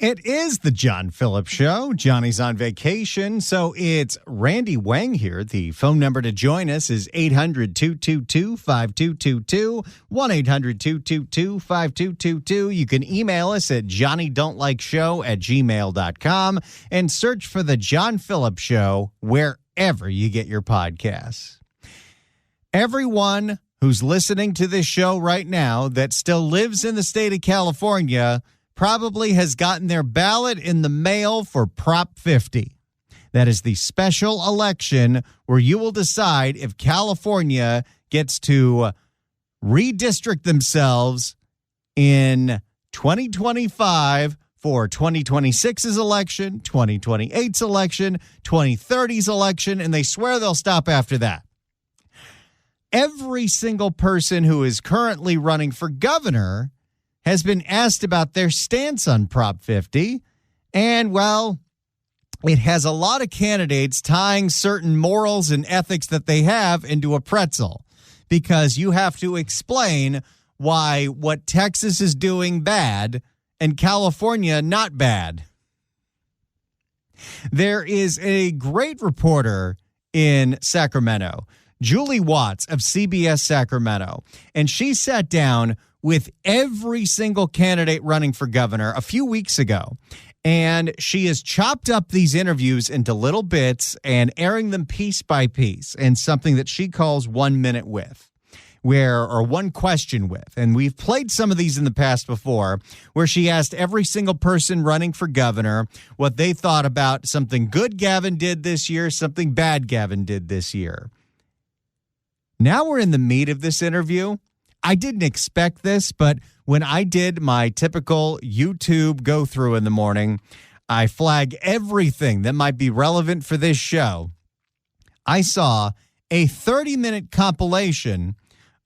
It is the John Phillips Show. Johnny's on vacation, so it's Randy Wang here. The phone number to join us is 800-222-5222, 1-800-222-5222. You can email us at johnnydon'tlikeshow@gmail.com and search for the John Phillips Show wherever you get your podcasts. Everyone who's listening to this show right now that still lives in the state of California probably has gotten their ballot in the mail for Prop 50. That is the special election where you will decide if California gets to redistrict themselves in 2025 for 2026's election, 2028's election, 2030's election, and they swear they'll stop after that. Every single person who is currently running for governor has been asked about their stance on Prop 50, and, well, it has a lot of candidates tying certain morals and ethics that they have into a pretzel, because you have to explain why what Texas is doing bad and California not bad. There is a great reporter in Sacramento, Julie Watts of CBS Sacramento, and she sat down with every single candidate running for governor a few weeks ago. And she has chopped up these interviews into little bits and airing them piece by piece in something that she calls 1 minute with, or one question with. And we've played some of these in the past before, where she asked every single person running for governor what they thought about something good Gavin did this year, something bad Gavin did this year. Now we're in the meat of this interview. I didn't expect this, but when I did my typical YouTube go-through in the morning, I flag everything that might be relevant for this show. I saw a 30-minute compilation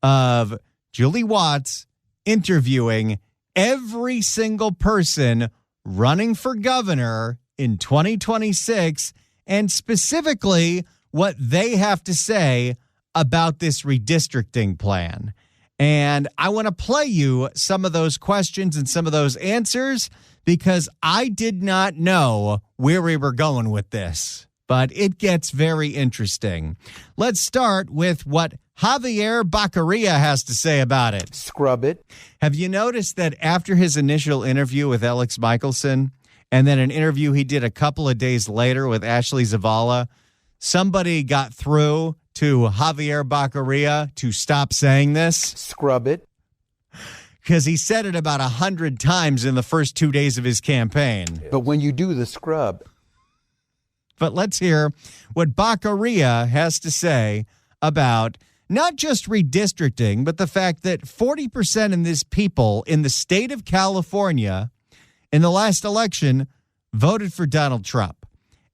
of Julie Watts interviewing every single person running for governor in 2026, and specifically what they have to say about this redistricting plan. And I want to play you some of those questions and some of those answers, because I did not know where we were going with this, but it gets very interesting. Let's start with what Javier Baccaria has to say about it. Scrub it. Have you noticed that after his initial interview with Alex Michelson, and then an interview he did a couple of days later with Ashley Zavala, somebody got through to Javier Baccaria to stop saying this? Scrub it. Because he said it about 100 times in the first 2 days of his campaign. But when you do the scrub. But let's hear what Baccaria has to say about not just redistricting, but the fact that 40% of these people in the state of California in the last election voted for Donald Trump.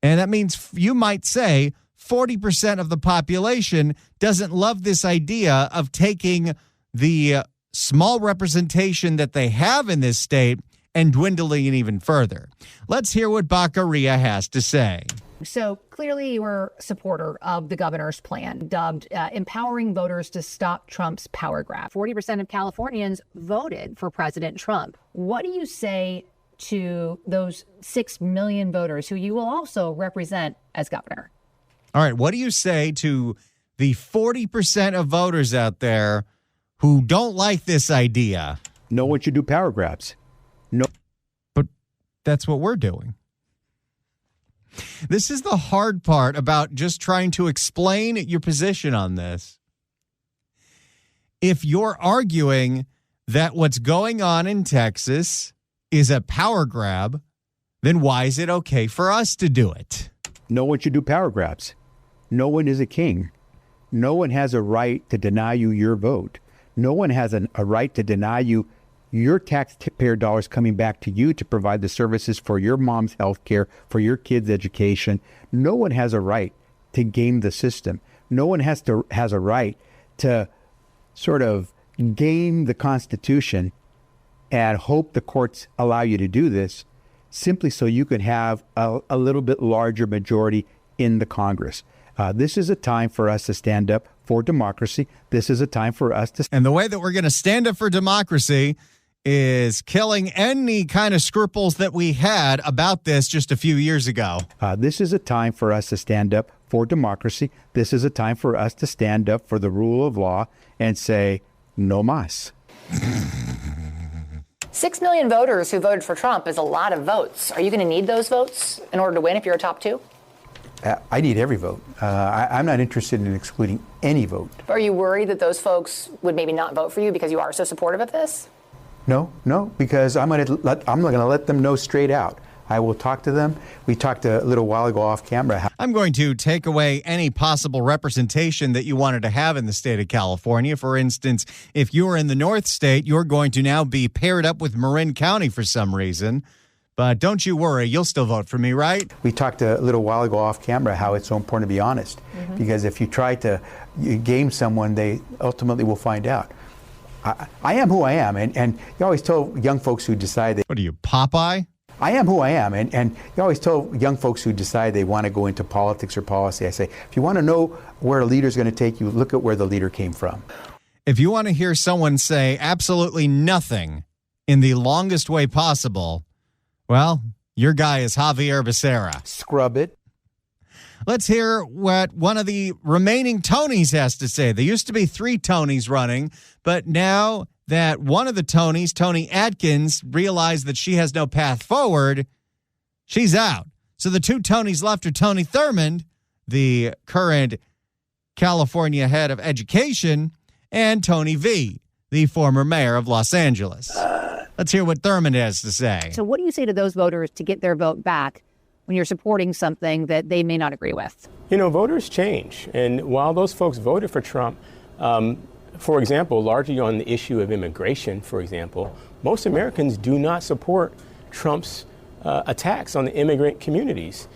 And that means you might say 40% of the population doesn't love this idea of taking the small representation that they have in this state and dwindling it even further. Let's hear what Baccaria has to say. So clearly you were a supporter of the governor's plan, dubbed empowering voters to stop Trump's power grab. 40% of Californians voted for President Trump. What do you say to those 6 million voters who you will also represent as governor? All right, what do you say to the 40% of voters out there who don't like this idea? No one should do power grabs. No. But that's what we're doing. This is the hard part about just trying to explain your position on this. If you're arguing that what's going on in Texas is a power grab, then why is it okay for us to do it? No one should do power grabs. No one is a king. No one has a right to deny you your vote. No one has a right to deny you your taxpayer dollars coming back to you to provide the services for your mom's health care, for your kids' education. No one has a right to game the system. No one has a right to sort of game the Constitution and hope the courts allow you to do this simply so you can have a little bit larger majority in the Congress. This is a time for us to stand up for democracy. This is a time for us to... And the way that we're going to stand up for democracy is killing any kind of scruples that we had about this just a few years ago. This is a time for us to stand up for democracy. This is a time for us to stand up for the rule of law and say, no mas. 6 million voters who voted for Trump is a lot of votes. Are you going to need those votes in order to win if you're a top two? I need every vote. I'm not interested in excluding any vote. Are you worried that those folks would maybe not vote for you because you are so supportive of this? No, because I'm going to let them know straight out. I will talk to them. We talked a little while ago off camera. I'm going to take away any possible representation that you wanted to have in the state of California. For instance, if you're in the North State, you're going to now be paired up with Marin County for some reason. But don't you worry, you'll still vote for me, right? We talked a little while ago off camera how it's so important to be honest. Because if you try to game someone, they ultimately will find out. I am who I am. And you always tell young folks who decide What are you, Popeye? I am who I am, and you always tell young folks who decide they want to go into politics or policy, I say, if you want to know where a leader's going to take you, look at where the leader came from. If you want to hear someone say absolutely nothing in the longest way possible, well, your guy is Javier Becerra. Scrub it. Let's hear what one of the remaining Tonys has to say. There used to be 3 Tonys running, but now that one of the Tonys, Tony Atkins, realized that she has no path forward, she's out. So the 2 Tonys left are Tony Thurmond, the current California head of education, and Tony V, the former mayor of Los Angeles. Let's hear what Thurmond has to say. So what do you say to those voters to get their vote back when you're supporting something that they may not agree with? You know, voters change. And while those folks voted for Trump, for example, largely on the issue of immigration, for example, most Americans do not support Trump's attacks on the immigrant communities.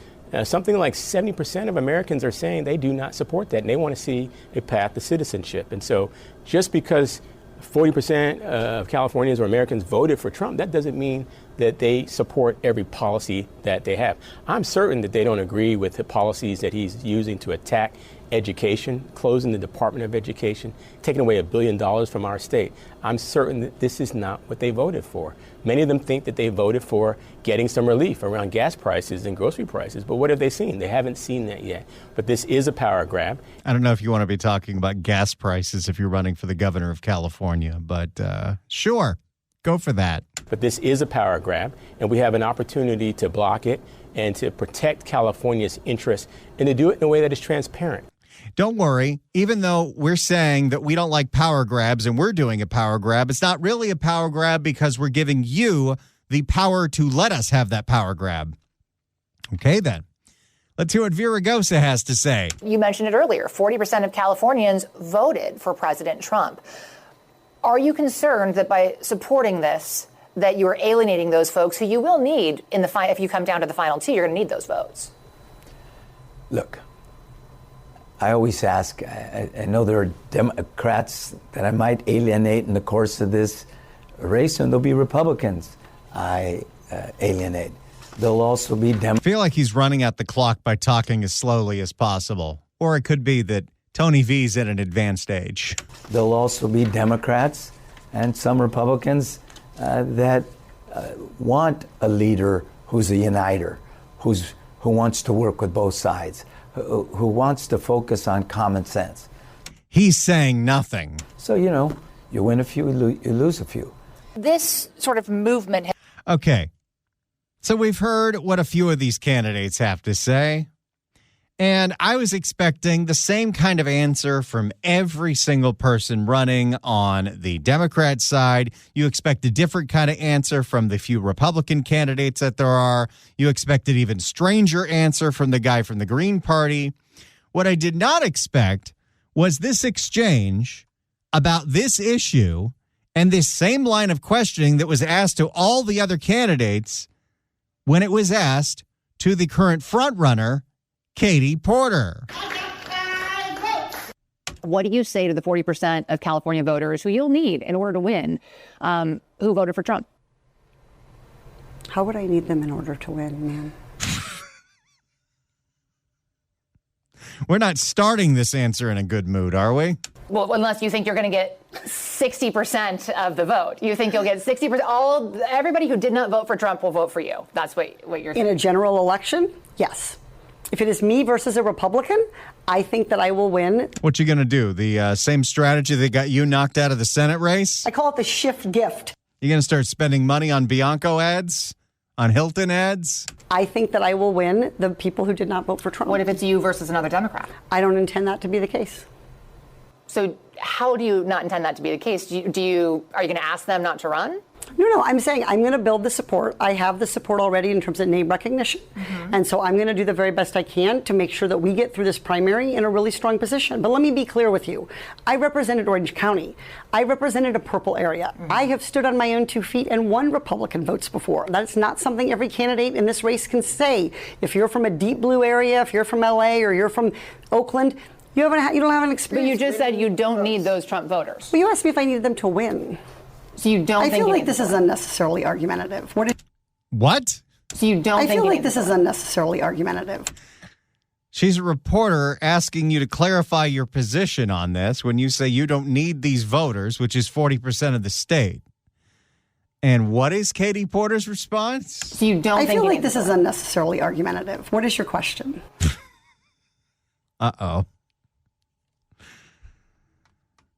Something like 70% of Americans are saying they do not support that, and they want to see a path to citizenship. And so just because 40% of Californians or Americans voted for Trump, that doesn't mean that they support every policy that they have. I'm certain that they don't agree with the policies that he's using to attack education, closing the Department of Education, taking away $1 billion from our state. I'm certain that this is not what they voted for. Many of them think that they voted for getting some relief around gas prices and grocery prices, but what have they seen? They haven't seen that yet. But this is a power grab. I don't know if you want to be talking about gas prices if you're running for the governor of California, but sure, go for that. But this is a power grab, and we have an opportunity to block it and to protect California's interests and to do it in a way that is transparent. Don't worry, even though we're saying that we don't like power grabs and we're doing a power grab, it's not really a power grab because we're giving you the power to let us have that power grab. Okay, then. Let's hear what Viragosa has to say. You mentioned it earlier. 40% of Californians voted for President Trump. Are you concerned that by supporting this, that you are alienating those folks who you will need in the if you come down to the final 2, you're going to need those votes? Look, I always ask, I know there are Democrats that I might alienate in the course of this race, and there'll be Republicans I alienate. There'll also be I feel like he's running out the clock by talking as slowly as possible. Or it could be that Tony V's at an advanced age. There'll also be Democrats and some Republicans that want a leader who's a uniter, who wants to work with both sides, who wants to focus on common sense. He's saying nothing. So, you win a few, you lose a few. This sort of movement. Okay. So we've heard what a few of these candidates have to say. And I was expecting the same kind of answer from every single person running on the Democrat side. You expect a different kind of answer from the few Republican candidates that there are. You expect an even stranger answer from the guy from the Green Party. What I did not expect was this exchange about this issue and this same line of questioning that was asked to all the other candidates when it was asked to the current frontrunner, Katie Porter. What do you say to the 40% of California voters who you'll need in order to win, who voted for Trump? How would I need them in order to win, man? We're not starting this answer in a good mood, are we? Well, unless you think you're going to get 60% of the vote. You think you'll get 60%? Everybody who did not vote for Trump will vote for you. That's what you're saying. In a general election, yes. If it is me versus a Republican, I think that I will win. What you going to do? The same strategy that got you knocked out of the Senate race? I call it the shift gift. You going to start spending money on Bianco ads? On Hilton ads? I think that I will win the people who did not vote for Trump. What if it's you versus another Democrat? I don't intend that to be the case. So how do you not intend that to be the case? Are you going to ask them not to run? No, I'm saying I'm going to build the support. I have the support already in terms of name recognition. Mm-hmm. And so I'm going to do the very best I can to make sure that we get through this primary in a really strong position. But let me be clear with you. I represented Orange County. I represented a purple area. Mm-hmm. I have stood on my own 2 feet and won Republican votes before. That's not something every candidate in this race can say. If you're from a deep blue area, if you're from LA or you're from Oakland, you don't have an experience. But you just said you don't need those Trump voters. Well, you asked me if I needed them to win. So you don't think I feel like this is unnecessarily argumentative. What? So you don't think I feel like this is unnecessarily argumentative. She's a reporter asking you to clarify your position on this when you say you don't need these voters, which is 40% of the state. And what is Katie Porter's response? So you don't think I feel like this is unnecessarily argumentative. What is your question? Uh-oh.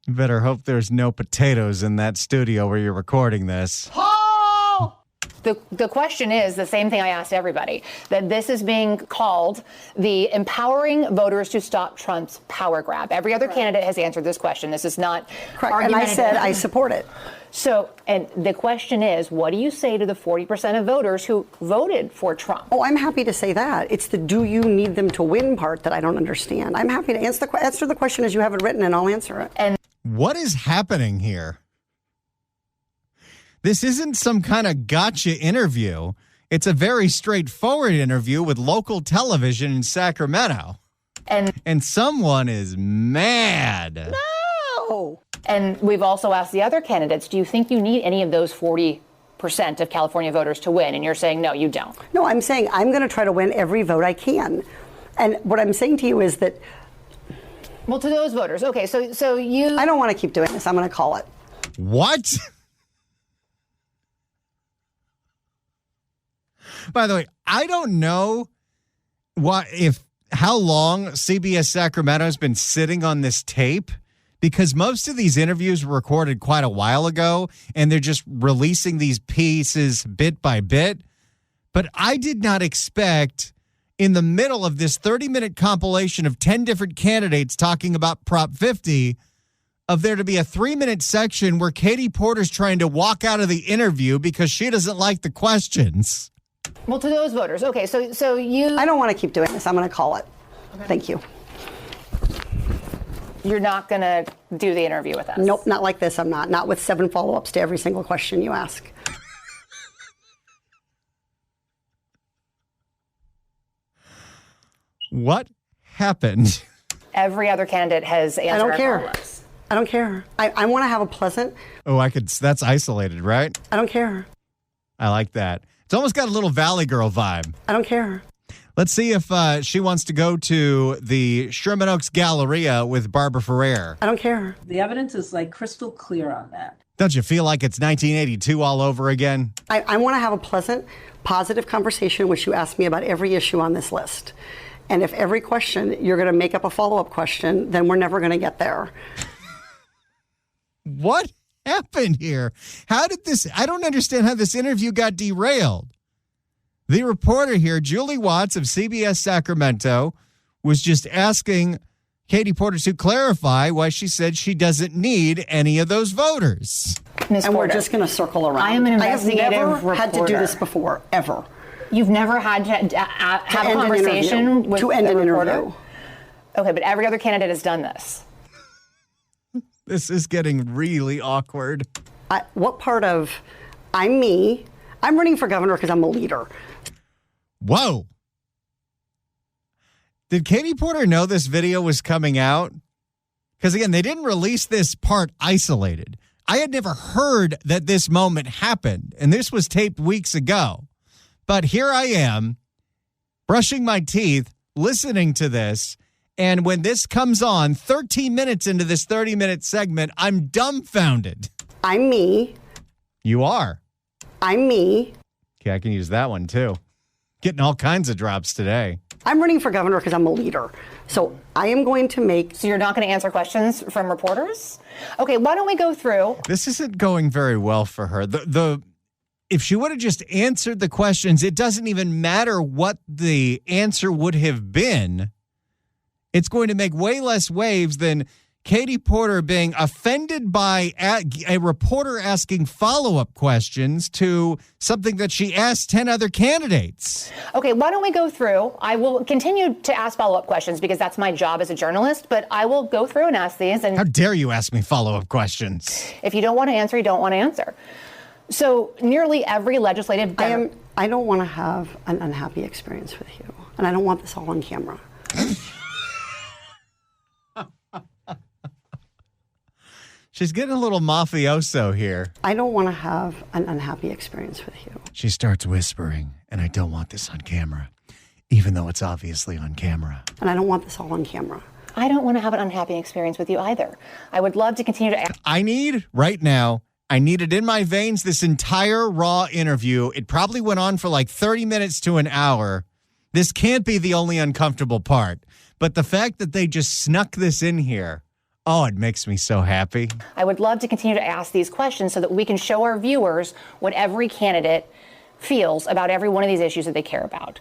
You better hope there's no potatoes in that studio where you're recording this. Oh! The question is the same thing I asked everybody, that this is being called the empowering voters to stop Trump's power grab. Every other candidate has answered this question. This is not correct. And I said I support it. So, and the question is, what do you say to the 40% of voters who voted for Trump? Oh, I'm happy to say that. It's the do you need them to win part that I don't understand. I'm happy to answer the question as you have it written, and I'll answer it. And what is happening here? This isn't some kind of gotcha interview. It's a very straightforward interview with local television in Sacramento. And someone is mad. No. And we've also asked the other candidates, do you think you need any of those 40% of California voters to win? And you're saying, no, you don't. No, I'm saying I'm going to try to win every vote I can. And what I'm saying to you is that... Well, to those voters. Okay, so you... I don't want to keep doing this. I'm going to call it. What? By the way, I don't know how long CBS Sacramento has been sitting on this tape, because most of these interviews were recorded quite a while ago, and they're just releasing these pieces bit by bit. But I did not expect, in the middle of this 30-minute compilation of 10 different candidates talking about Prop 50, of there to be a 3-minute section where Katie Porter's trying to walk out of the interview because she doesn't like the questions. Well, to those voters. Okay, so you... I don't want to keep doing this. I'm going to call it. Okay. Thank you. You're not going to do the interview with us? Nope, not like this. I'm not. Not with 7 follow-ups to every single question you ask. What happened? Every other candidate has answered. I don't our care. follow-ups. I don't care. I want to have a pleasant... Oh, that's isolated, right? I don't care. I like that. It's almost got a little Valley Girl vibe. I don't care. Let's see if she wants to go to the Sherman Oaks Galleria with Barbara Ferrer. I don't care. The evidence is like crystal clear on that. Don't you feel like it's 1982 all over again? I want to have a pleasant, positive conversation, which you ask me about every issue on this list. And if every question you're going to make up a follow-up question, then we're never going to get there. What happened here? I don't understand how this interview got derailed. The reporter here, Julie Watts of CBS Sacramento, was just asking Katie Porter to clarify why she said she doesn't need any of those voters. Ms. And Porter, we're just going to circle around. I am an investigative I have never reporter. had to do this before, ever. You've never had to have a conversation with to end a an reporter? interview. Okay, but every other candidate has done this. This is getting really awkward. What part of I'm me? I'm running for governor because I'm a leader. Whoa. Did Katie Porter know this video was coming out? Because, again, they didn't release this part isolated. I had never heard that this moment happened, and this was taped weeks ago. But here I am, brushing my teeth, listening to this, And when this comes on, 13 minutes into this 30-minute segment, I'm dumbfounded. I'm me. You are. I'm me. Okay, I can use that one too. Getting all kinds of drops today. I'm running for governor because I'm a leader. So I am going to make... So you're not going to answer questions from reporters? Okay, why don't we go through... This isn't going very well for her. If she would have just answered the questions, it doesn't even matter what the answer would have been. It's going to make way less waves than Katie Porter being offended by a reporter asking follow-up questions to something that she asked 10 other candidates. Okay, why don't we go through? I will continue to ask follow-up questions because that's my job as a journalist, but I will go through and ask these. And how dare you ask me follow-up questions? If you don't want to answer, you don't want to answer. So nearly every legislative... I don't want to have an unhappy experience with you, and I don't want this all on camera. She's getting a little mafioso here. I don't want to have an unhappy experience with you. She starts whispering, and I don't want this on camera, even though it's obviously on camera. And I don't want this all on camera. I don't want to have an unhappy experience with you either. I would love to continue to... I need it in my veins, this entire raw interview. It probably went on for like 30 minutes to an hour. This can't be the only uncomfortable part. But the fact that they just snuck this in here, oh, it makes me so happy. I would love to continue to ask these questions so that we can show our viewers what every candidate feels about every one of these issues that they care about.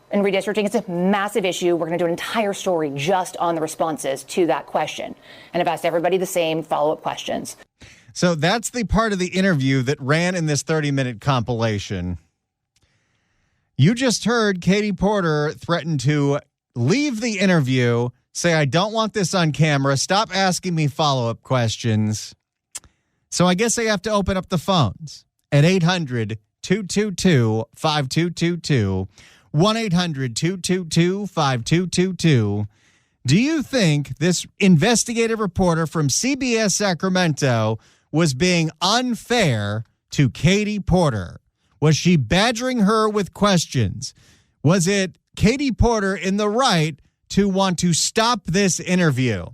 And redistricting, it's a massive issue. We're going to do an entire story just on the responses to that question. And I've asked everybody the same follow-up questions. So that's the part of the interview that ran in this 30-minute compilation. You just heard Katie Porter threaten to leave the interview, say, I don't want this on camera, stop asking me follow-up questions. So I guess I have to open up the phones at 800-222-5222, 1-800-222-5222. Do you think this investigative reporter from CBS Sacramento was being unfair to Katie Porter? Was she badgering her with questions? Was it Katie Porter in the right to want to stop this interview?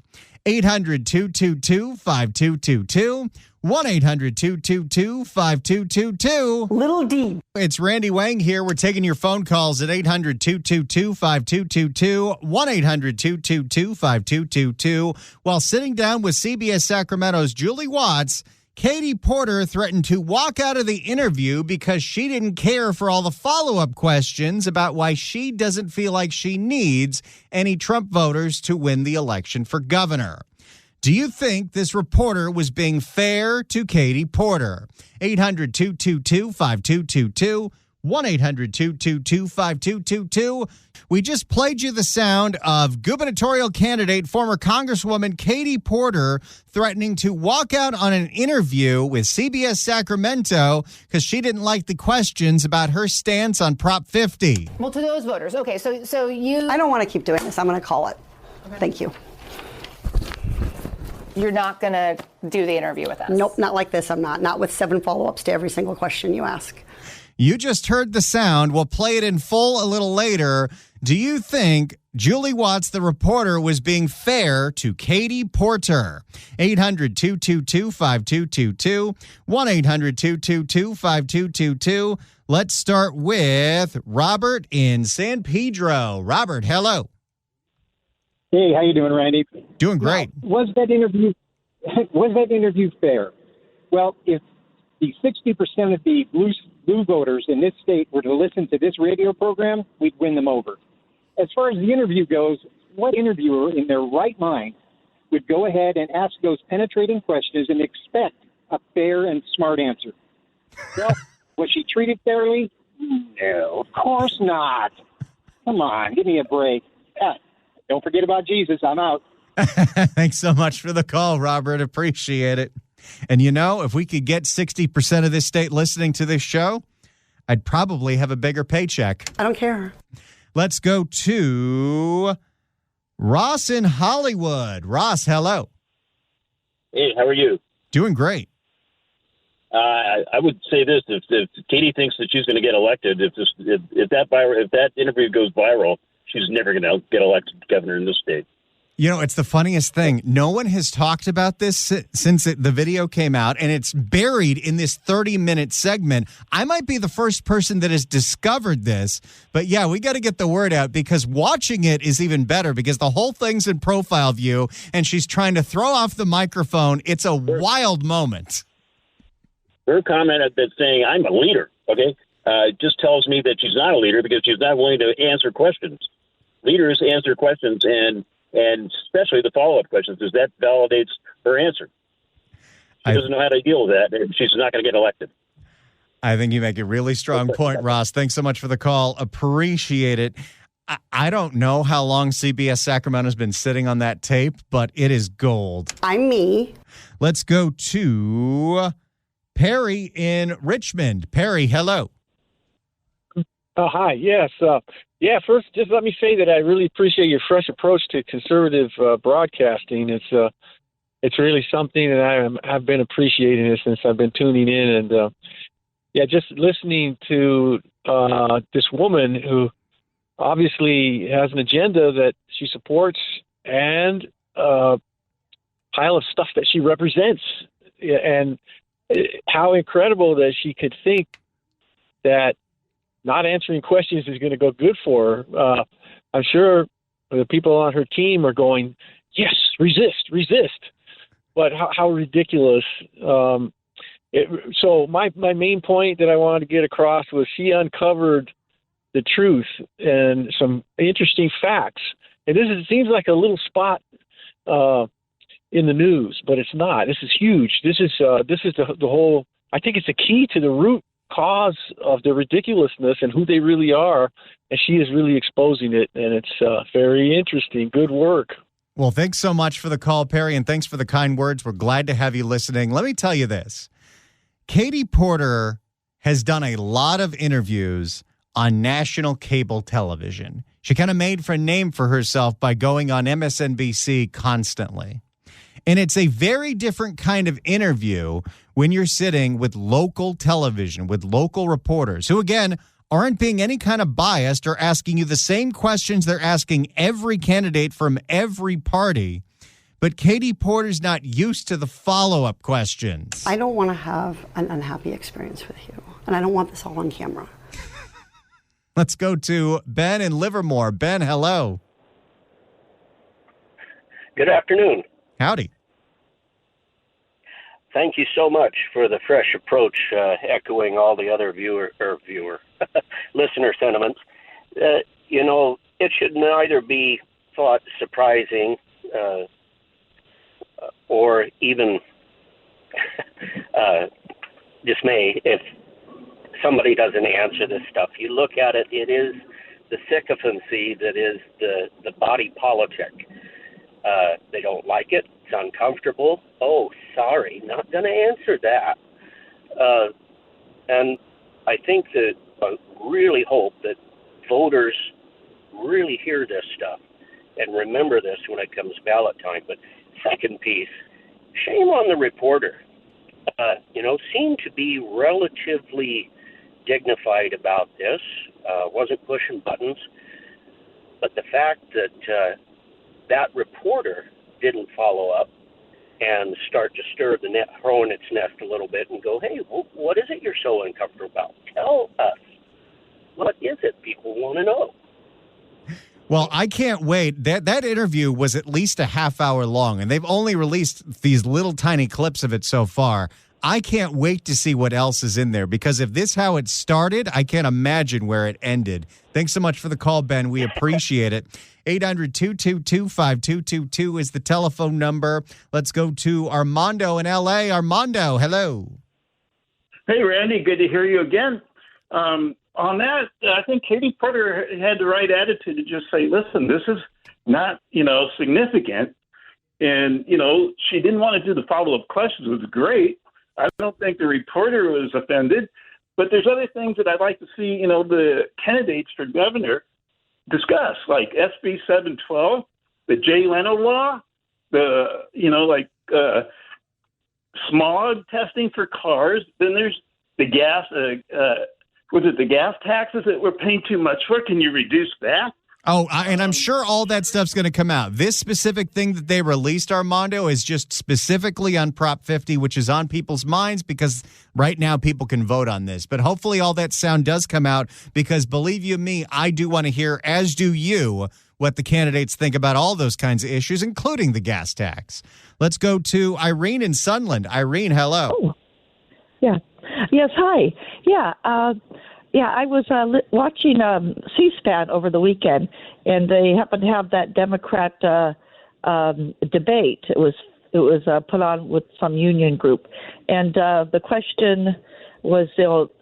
800-222-5222, 1-800-222-5222. Little D. It's Randy Wang here. We're taking your phone calls at 800-222-5222, 1-800-222-5222. While sitting down with CBS Sacramento's Julie Watts, Katie Porter threatened to walk out of the interview because she didn't care for all the follow-up questions about why she doesn't feel like she needs any Trump voters to win the election for governor. Do you think this reporter was being fair to Katie Porter? 800-222-5222, 1-800-222-5222. We just played you the sound of gubernatorial candidate, former Congresswoman Katie Porter, threatening to walk out on an interview with CBS Sacramento because she didn't like the questions about her stance on Prop 50. Well, to those voters, okay, so you... I don't want to keep doing this. I'm going to call it. Okay. Thank you. You're not going to do the interview with us? Nope, not like this. I'm not. Not with 7 follow-ups to every single question you ask. You just heard the sound. We'll play it in full a little later. Do you think Julie Watts, the reporter, was being fair to Katie Porter? 800-222-5222, 1-800-222-5222. Let's start with Robert in San Pedro. Robert, hello. Hey, how you doing, Randy? Doing great. Now, was that interview fair? Well, if the 60% of the blue voters in this state were to listen to this radio program, we'd win them over. As far as the interview goes, what interviewer in their right mind would go ahead and ask those penetrating questions and expect a fair and smart answer? Well, was she treated fairly? No, of course not. Come on, give me a break. Don't forget about Jesus. I'm out. Thanks so much for the call, Robert. Appreciate it. And you know, if we could get 60% of this state listening to this show, I'd probably have a bigger paycheck. I don't care. Let's go to Ross in Hollywood. Ross, hello. Hey, how are you? Doing great. I would say this: if Katie thinks that she's going to get elected, if that interview goes viral, she's never going to get elected governor in this state. You know, it's the funniest thing. No one has talked about this since the video came out, and it's buried in this 30-minute segment. I might be the first person that has discovered this, but yeah, we got to get the word out because watching it is even better because the whole thing's in profile view, and she's trying to throw off the microphone. It's a wild moment. Her comment at that saying, I'm a leader, okay, just tells me that she's not a leader because she's not willing to answer questions. Leaders answer questions, and especially the follow-up questions, because that validates her answer. She doesn't know how to deal with that, and she's not going to get elected. I think you make a really strong point, Ross. Thanks so much for the call. Appreciate it. I don't know how long CBS Sacramento has been sitting on that tape, but it is gold. I'm me. Let's go to Perry in Richmond. Perry, hello. Hi, yes. First, just let me say that I really appreciate your fresh approach to conservative broadcasting. It's really something that I've been appreciating it since I've been tuning in. And, just listening to this woman who obviously has an agenda that she supports and a pile of stuff that she represents. And how incredible that she could think that not answering questions is going to go good for her. I'm sure the people on her team are going, yes, resist. But how ridiculous. So my main point that I wanted to get across was she uncovered the truth and some interesting facts. And it seems like a little spot in the news, but it's not. This is huge. This is the whole. I think it's a key to the root cause of the ridiculousness and who they really are, and she is really exposing it, and it's very interesting. Good work. Well, thanks so much for the call, Perry, and thanks for the kind words. We're glad to have you listening. Let me tell you this. Katie Porter has done a lot of interviews on national cable television. She kind of made a name for herself by going on MSNBC constantly. And it's a very different kind of interview when you're sitting with local television, with local reporters who, again, aren't being any kind of biased or asking you the same questions they're asking every candidate from every party. But Katie Porter's not used to the follow-up questions. I don't want to have an unhappy experience with you, and I don't want this all on camera. Let's go to Ben in Livermore. Ben, hello. Good afternoon. Howdy. Thank you so much for the fresh approach, echoing all the other listener sentiments. It should neither be thought surprising or even dismay if somebody doesn't answer this stuff. You look at it, it is the sycophancy that is the body politic. They don't like it. It's uncomfortable. Oh, sorry, not going to answer that. And I think that I really hope that voters really hear this stuff and remember this when it comes ballot time. But second piece, shame on the reporter. Seemed to be relatively dignified about this, wasn't pushing buttons. But the fact that that reporter didn't follow up and start to stir the hornet's nest a little bit and go, hey, what is it you're so uncomfortable about? Tell us. What is it people want to know? Well, I can't wait. That interview was at least a half hour long, and they've only released these little tiny clips of it so far. I can't wait to see what else is in there, because if this is how it started, I can't imagine where it ended. Thanks so much for the call, Ben. We appreciate it. 800-222-5222 is the telephone number. Let's go to Armando in L.A. Armando, hello. Hey, Randy. Good to hear you again. On that, I think Katie Porter had the right attitude to just say, listen, this is not, significant. And, she didn't want to do the follow-up questions. It was great. I don't think the reporter was offended. But there's other things that I'd like to see, the candidates for governor discuss, like SB 712, the Jay Leno law, smog testing for cars. Then there's the gas, was it the gas taxes that we're paying too much for? Can you reduce that? Oh, and I'm sure all that stuff's going to come out. This specific thing that they released, Armando, is just specifically on Prop 50, which is on people's minds because right now people can vote on this. But hopefully all that sound does come out because believe you me, I do want to hear, as do you, what the candidates think about all those kinds of issues, including the gas tax. Let's go to Irene in Sunland. Irene, hello. Oh, yeah. Yes, hi. Yeah, I was watching C-SPAN over the weekend, and they happened to have that Democrat debate. It was put on with some union group, and the question was,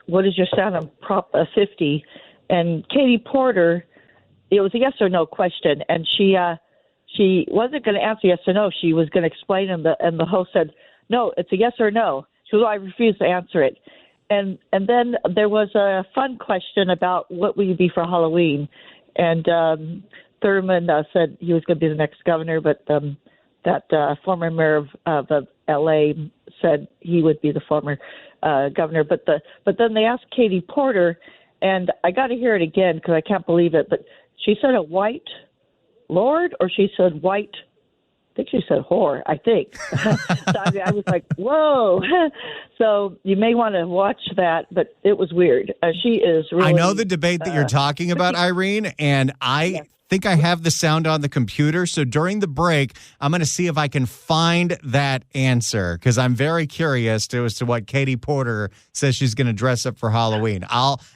what is your stand on Prop 50? And Katie Porter, it was a yes or no question, and she wasn't going to answer yes or no. She was going to explain, and the host said, no, it's a yes or no. She goes, I refuse to answer it. And then there was a fun question about what will you be for Halloween. And Thurman said he was going to be the next governor, but that former mayor of L.A. said he would be the former governor. But then they asked Katie Porter, and I got to hear it again because I can't believe it, but she said a white lord, or she said white, I think she said whore, I think. So I was like, whoa. So you may want to watch that, but it was weird. She is really... I know the debate that you're talking about, Irene, and I think I have the sound on the computer. So during the break, I'm going to see if I can find that answer because I'm very curious as to what Katie Porter says she's going to dress up for Halloween.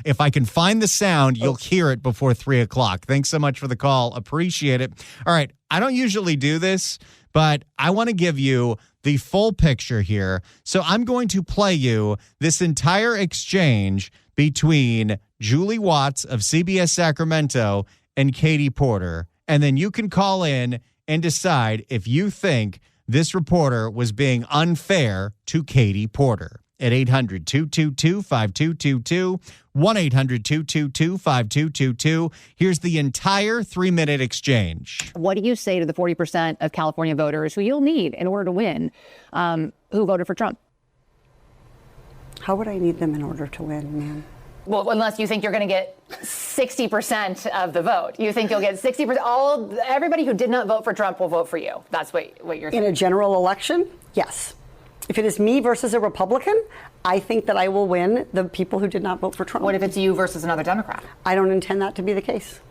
If I can find the sound, you'll hear it before 3 o'clock. Thanks so much for the call. Appreciate it. All right. I don't usually do this, but I want to give you the full picture here. So I'm going to play you this entire exchange between Julie Watts of CBS Sacramento and Katie Porter. And then you can call in and decide if you think this reporter was being unfair to Katie Porter at 800-222-5222, 1-800-222-5222. Here's the entire 3-minute exchange. What do you say to the 40% of California voters who you'll need in order to win, who voted for Trump? How would I need them in order to win, man? Well, unless you think you're going to get 60% of the vote. You think you'll get 60%. Everybody who did not vote for Trump will vote for you. That's what you're saying. In a general election, yes. If it is me versus a Republican, I think that I will win the people who did not vote for Trump. What if it's you versus another Democrat? I don't intend that to be the case.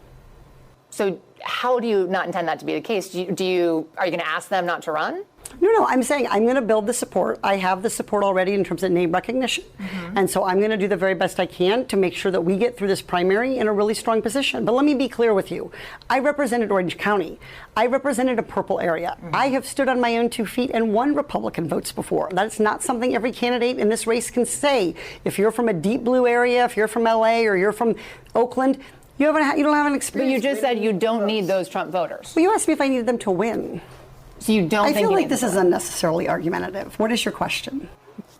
So how do you not intend that to be the case? Are you going to ask them not to run? No, I'm saying I'm going to build the support. I have the support already in terms of name recognition. Mm-hmm. And so I'm going to do the very best I can to make sure that we get through this primary in a really strong position. But let me be clear with you. I represented Orange County. I represented a purple area. Mm-hmm. I have stood on my own 2 feet and won Republican votes before. That's not something every candidate in this race can say. If you're from a deep blue area, if you're from LA or you're from Oakland, you don't have an experience. But you just said you don't need those Trump voters. Well, you asked me if I needed them to win. So you don't I think feel like this is unnecessarily argumentative. What is your question?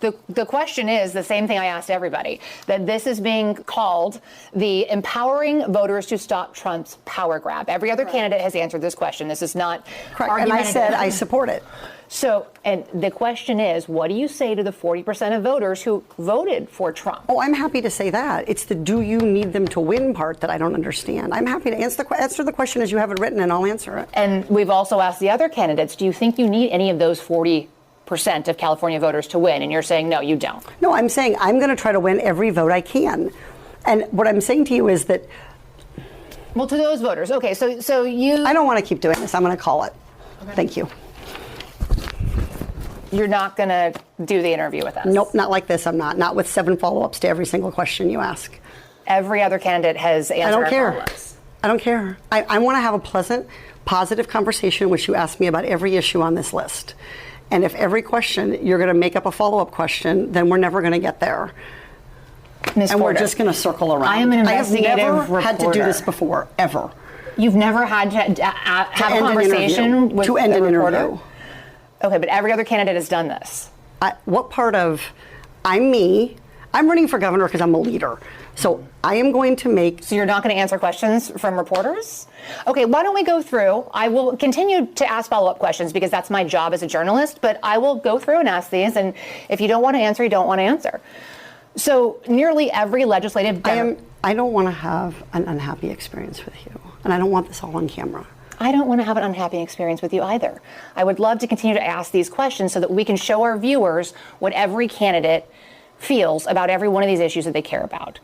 The question is the same thing I asked everybody, that this is being called the empowering voters to stop Trump's power grab. Every other candidate has answered this question. This is not argumentative. And I said I support it. So, and the question is, what do you say to the 40% of voters who voted for Trump? Oh, I'm happy to say that. It's the do you need them to win part that I don't understand. I'm happy to answer the question as you have it written, and I'll answer it. And we've also asked the other candidates, do you think you need any of those 40% of California voters to win? And you're saying, no, you don't. No, I'm saying I'm going to try to win every vote I can. And what I'm saying to you is that... Well, to those voters. Okay, so you... I don't want to keep doing this. I'm going to call it. Okay. Thank you. You're not going to do the interview with us? Nope, not like this. I'm not. Not with 7 follow-ups to every single question you ask. Every other candidate has answered. I don't care. Follow-ups. I don't care. I want to have a pleasant, positive conversation in which you ask me about every issue on this list. And if every question you're going to make up a follow-up question, then we're never going to get there. Ms. And Porter, we're just going to circle around. I am an investigative I have never reporter. had to do this before, ever. You've never had to have a conversation with to end an reporter? interview. Okay, but every other candidate has done this. What part of I'm me? I'm running for governor because I'm a leader. So I am going to make... So you're not going to answer questions from reporters? Okay, why don't we go through? I will continue to ask follow-up questions because that's my job as a journalist, but I will go through and ask these, and if you don't want to answer, you don't want to answer. So nearly every legislative... I don't want to have an unhappy experience with you. And I don't want this all on camera. I don't want to have an unhappy experience with you either. I would love to continue to ask these questions so that we can show our viewers what every candidate feels about every one of these issues that they care about.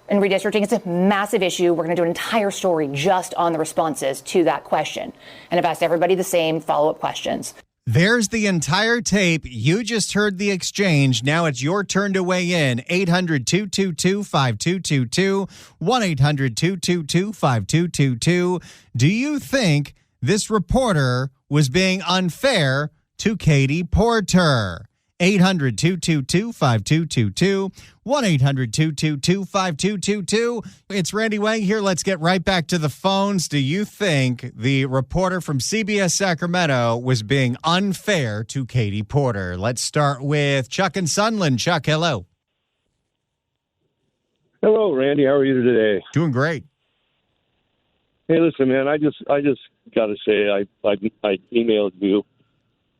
And redistricting, it's a massive issue. We're going to do an entire story just on the responses to that question. And I've asked everybody the same follow-up questions. There's the entire tape. You just heard the exchange. Now it's your turn to weigh in. 800-222-5222, 1-800-222-5222. Do you think this reporter was being unfair to Katie Porter? 800-222-5222, 1-800-222-5222. It's Randy Wang here. Let's get right back to the phones. Do you think the reporter from CBS Sacramento was being unfair to Katie Porter? Let's start with Chuck in Sunland. Chuck, hello. Hello, Randy. How are you today? Doing great. Hey, listen, man. I just got to say, I emailed you.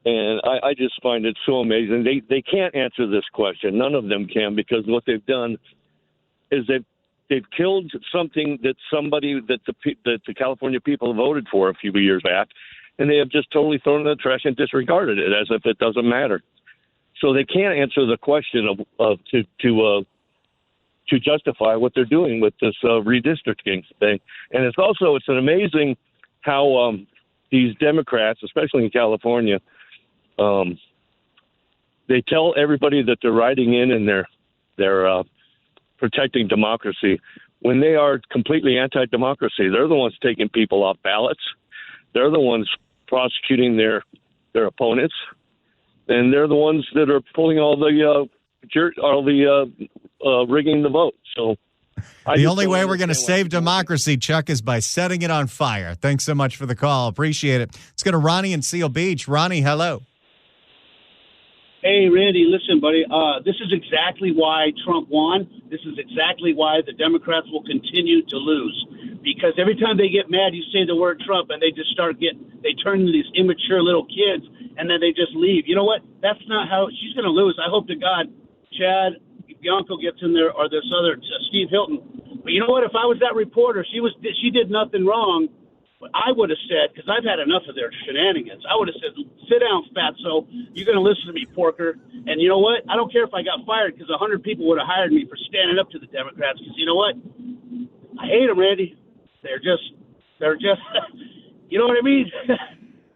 And I just find it so amazing. They can't answer this question. None of them can, because what they've done is they've killed something that the California people voted for a few years back, and they have just totally thrown it in the trash and disregarded it as if it doesn't matter. So they can't answer the question to justify what they're doing with this redistricting thing. And it's an amazing how these Democrats, especially in California, they tell everybody that they're riding in and they're protecting democracy when they are completely anti-democracy. They're the ones taking people off ballots. They're the ones prosecuting their opponents, and they're the ones that are pulling all the rigging the vote. So the only way we're going to save democracy, Chuck, is by setting it on fire. Thanks so much for the call. Appreciate it. Let's go to Ronnie in Seal Beach. Ronnie, hello. Hey, Randy, listen, buddy, this is exactly why Trump won. This is exactly why the Democrats will continue to lose. Because every time they get mad, you say the word Trump, and they just they turn into these immature little kids, and then they just leave. You know what? That's not how she's going to lose. I hope to God Chad Bianco gets in there, or this other Steve Hilton. But you know what? If I was that reporter, she did nothing wrong. But I would have said, because I've had enough of their shenanigans, I would have said, sit down, fatso. You're going to listen to me, porker. And you know what? I don't care if I got fired, because 100 people would have hired me for standing up to the Democrats. Because you know what? I hate them, Randy. They're just, you know what I mean?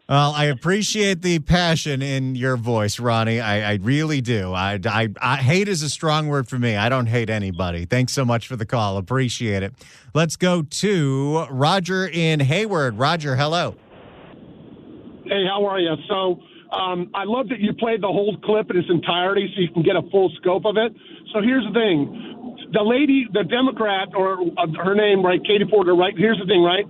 Well, I appreciate the passion in your voice, Ronnie. I really do. I hate is a strong word for me. I don't hate anybody. Thanks so much for the call. Appreciate it. Let's go to Roger in Hayward. Roger, hello. Hey, how are you? So I love that you played the whole clip in its entirety so you can get a full scope of it. So here's the thing. The lady, the Democrat, or her name, right, Katie Porter, right? Here's the thing, right?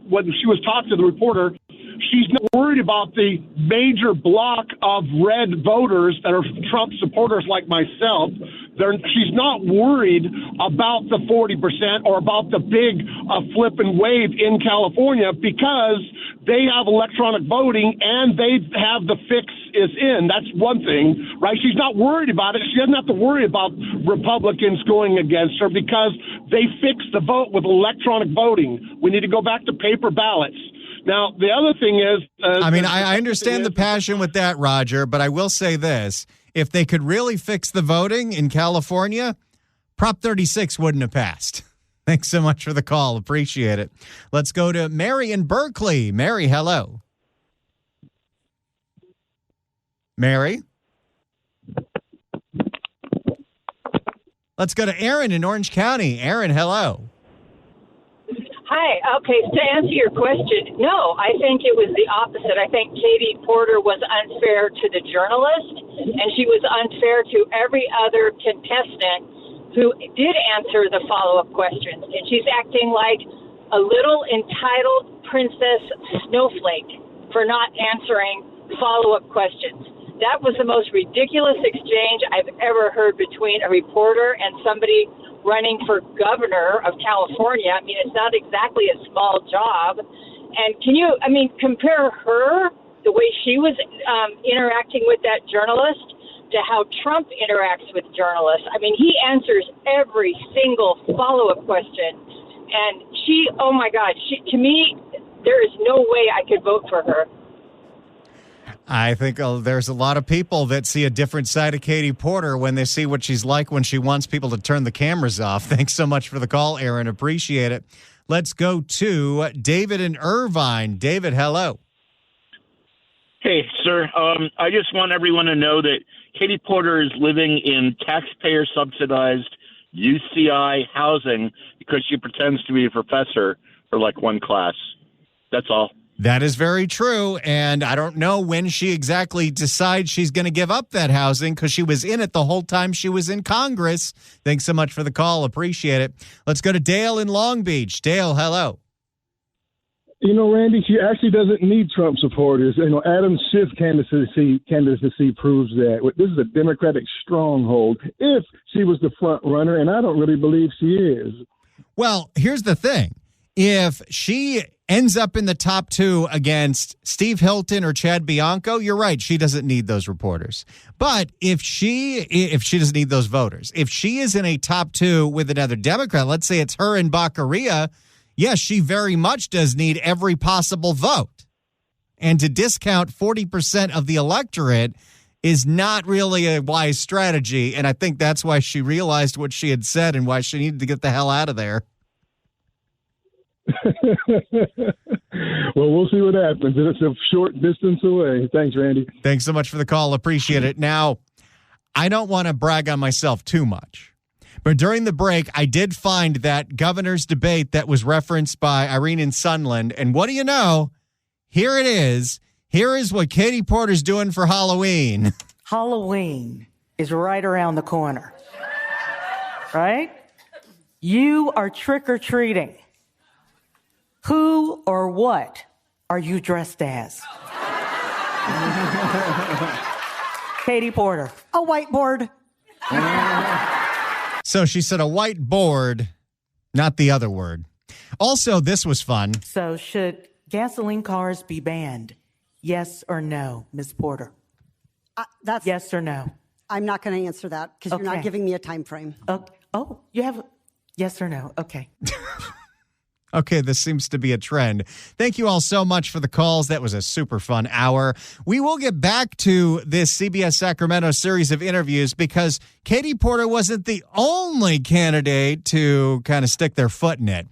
When she was talking to the reporter, she's not worried about the major block of red voters that are Trump supporters like myself. She's not worried about the 40% or about the big flip and wave in California, because they have electronic voting and they have the fix is in. That's one thing, right? She's not worried about it. She doesn't have to worry about Republicans going against her, because they fixed the vote with electronic voting. We need to go back to paper ballots. Now, the other thing is... I understand the passion with that, Roger, but I will say this. If they could really fix the voting in California, Prop 36 wouldn't have passed. Thanks so much for the call. Appreciate it. Let's go to Mary in Berkeley. Mary, hello. Mary? Let's go to Aaron in Orange County. Aaron, hello. Hi. Okay, to answer your question, no, I think it was the opposite. I think Katie Porter was unfair to the journalist, and she was unfair to every other contestant who did answer the follow-up questions. And she's acting like a little entitled princess snowflake for not answering follow-up questions. That was the most ridiculous exchange I've ever heard between a reporter and somebody running for governor of California. I mean, it's not exactly a small job. And can you, compare her, the way she was interacting with that journalist, to how Trump interacts with journalists? I mean, he answers every single follow-up question And she, oh my God, to me, there is no way I could vote for her. I think there's a lot of people that see a different side of Katie Porter when they see what she's like when she wants people to turn the cameras off. Thanks so much for the call, Aaron. Appreciate it. Let's go to David in Irvine. David, hello. Hey, sir. I just want everyone to know that Katie Porter is living in taxpayer-subsidized UCI housing because she pretends to be a professor for like one class. That's all. That is very true, and I don't know when she exactly decides she's going to give up that housing because she was in it the whole time she was in Congress. Thanks so much for the call. Appreciate it. Let's go to Dale in Long Beach. Dale, hello. You know, Randy, she actually doesn't need Trump supporters. You know, Adam Schiff's candidacy proves that. This is a Democratic stronghold if she was the front runner, and I don't really believe she is. Well, here's the thing. If she ends up in the top two against Steve Hilton or Chad Bianco, you're right. She doesn't need those reporters. But if she doesn't need those voters, if she is in a top two with another Democrat, let's say it's her and Baccaria, yes, she very much does need every possible vote. And to discount 40% of the electorate is not really a wise strategy. And I think that's why she realized what she had said and why she needed to get the hell out of there. Well, we'll see what happens. It's a short distance away. Thanks, Randy. Thanks so much for the call. Appreciate it. Now, I don't want to brag on myself too much, but during the break, I did find that governor's debate that was referenced by Irene in Sunland. And what do you know? Here it is. Here is what Katie Porter's doing for Halloween. Halloween is right around the corner, right? You are trick-or-treating. Who or what are you dressed as? Katie Porter. A whiteboard. So she said a whiteboard, not the other word. Also, this was fun. So should gasoline cars be banned? Yes or no, Ms. Porter? That's yes or no? I'm not going to answer that because you're not giving me a time frame. Oh, you have yes or no? Okay. Okay, this seems to be a trend. Thank you all so much for the calls. That was a super fun hour. We will get back to this CBS Sacramento series of interviews because Katie Porter wasn't the only candidate to kind of stick their foot in it.